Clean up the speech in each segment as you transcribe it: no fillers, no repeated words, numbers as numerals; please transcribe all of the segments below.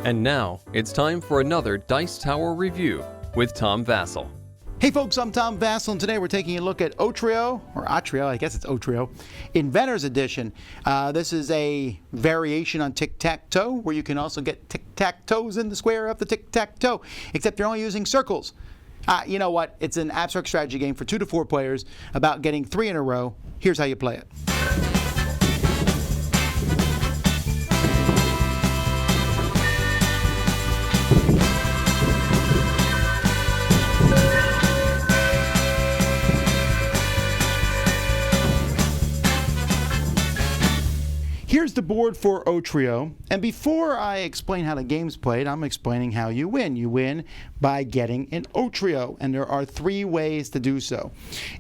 And now, it's time for another Dice Tower review with Tom Vasel. Hey folks, I'm Tom Vasel, and today we're taking a look at Otrio, or Otrio, I guess it's Otrio, Inventor's Edition. This is a variation on tic-tac-toe, where you can also get tic-tac-toes in the square of the tic-tac-toe, except you're only using circles. You know what? It's an abstract strategy game for 2 to 4 players about getting 3 in a row. Here's how you play it. Here's the board for Otrio, and before I explain how the game's played, I'm explaining how you win. You win by getting an Otrio, and there are 3 ways to do so.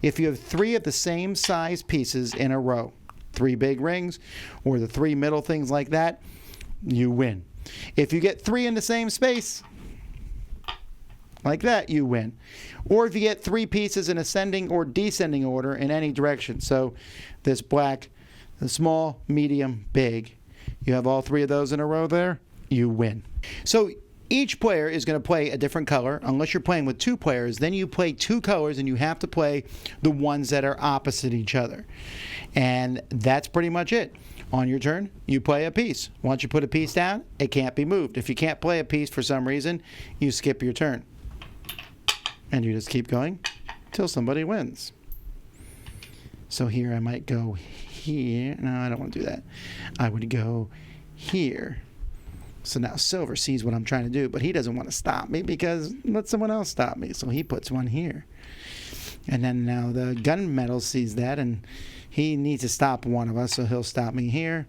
If you have 3 of the same size pieces in a row, 3 big rings, or the 3 middle things like that, you win. If you get 3 in the same space, like that, you win. Or if you get 3 pieces in ascending or descending order in any direction. So this black, the small, medium, big. You have all 3 of those in a row there, you win. So each player is going to play a different color. Unless you're playing with 2 players, then you play 2 colors and you have to play the ones that are opposite each other. And that's pretty much it. On your turn, you play a piece. Once you put a piece down, it can't be moved. If you can't play a piece for some reason, you skip your turn. And you just keep going till somebody wins. So here I might go here. No, I don't want to do that. I would go here. So now Silver sees what I'm trying to do, but he doesn't want to stop me because let someone else stop me. So he puts one here. And then now the gunmetal sees that, and he needs to stop one of us, so he'll stop me here.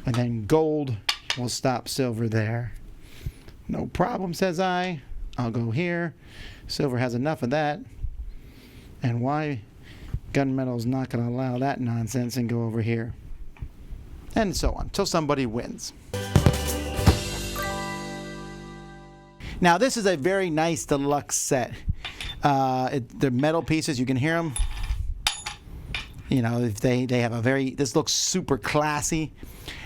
And then Gold will stop Silver there. No problem, says I. I'll go here. Silver has enough of that. And why? Gunmetal's not going to allow that nonsense and go over here. And so on, till somebody wins. Now this is a very nice deluxe set. The metal pieces, you can hear them. You know, if they have a this looks super classy.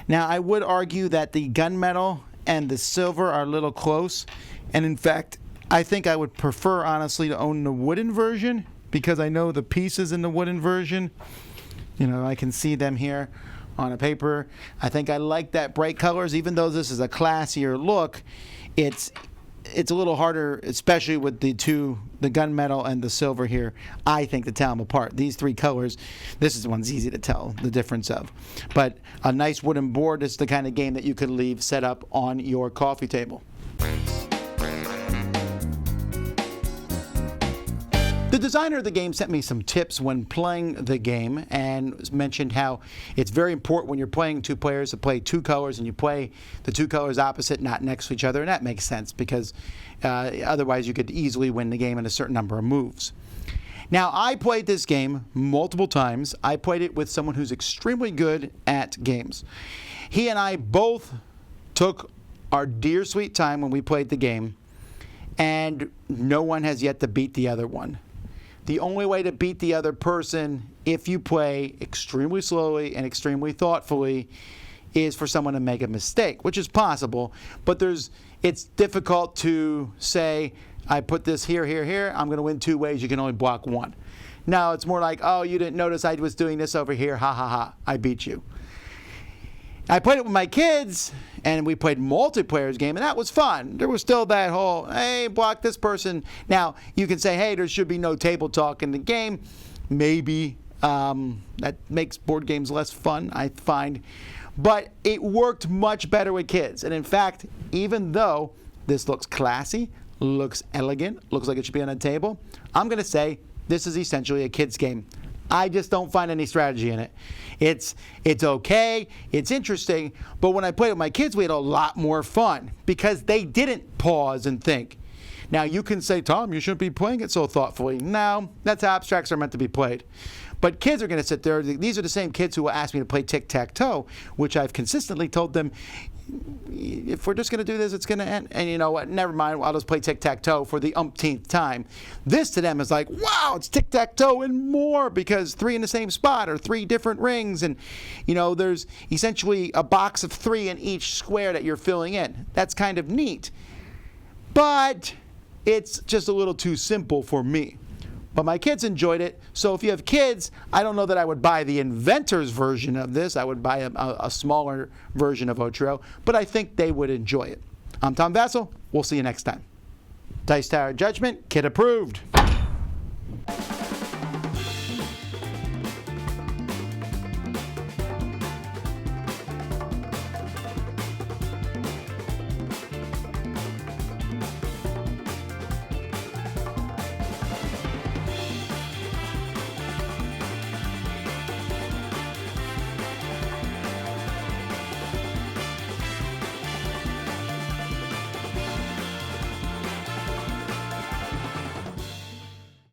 Now I would argue that the gunmetal and the silver are a little close. And in fact, I think I would prefer, honestly, to own the wooden version, because I know the pieces in the wooden version, you know, I can see them here on a paper. I think I like that bright colors. Even though this is a classier look, it's a little harder, especially with the gunmetal and the silver here, I think, to tell them apart. These 3 colors, this is the one's easy to tell the difference of. But a nice wooden board is the kind of game that you could leave set up on your coffee table. The designer of the game sent me some tips when playing the game and mentioned how it's very important when you're playing 2 players to play 2 colors, and you play the 2 colors opposite, not next to each other. And that makes sense because otherwise you could easily win the game in a certain number of moves. Now, I played this game multiple times. I played it with someone who's extremely good at games. He and I both took our dear sweet time when we played the game, and no one has yet to beat the other one. The only way to beat the other person, if you play extremely slowly and extremely thoughtfully, is for someone to make a mistake, which is possible, but it's difficult to say, I put this here, here, here, I'm going to win 2 ways, you can only block 1. Now, it's more like, oh, you didn't notice I was doing this over here, ha, ha, ha, I beat you. I played it with my kids, and we played multiplayer's game, and that was fun. There was still that whole, hey, block this person. Now, you can say, hey, there should be no table talk in the game. Maybe that makes board games less fun, I find. But it worked much better with kids. And in fact, even though this looks classy, looks elegant, looks like it should be on a table, I'm going to say this is essentially a kid's game. I just don't find any strategy in it. It's okay, it's interesting, but when I played with my kids, we had a lot more fun because they didn't pause and think. Now, you can say, Tom, you shouldn't be playing it so thoughtfully. No, that's how abstracts are meant to be played. But kids are going to sit there. These are the same kids who will ask me to play tic-tac-toe, which I've consistently told them, if we're just going to do this, it's going to end. And you know what? Never mind. I'll just play tic-tac-toe for the umpteenth time. This to them is like, wow, it's tic-tac-toe and more, because 3 in the same spot or 3 different rings. And, there's essentially a box of 3 in each square that you're filling in. That's kind of neat. But it's just a little too simple for me. But my kids enjoyed it, so if you have kids, I don't know that I would buy the inventor's version of this. I would buy a smaller version of Otrio, but I think they would enjoy it. I'm Tom Vasel. We'll see you next time. Dice Tower Judgment, kid approved.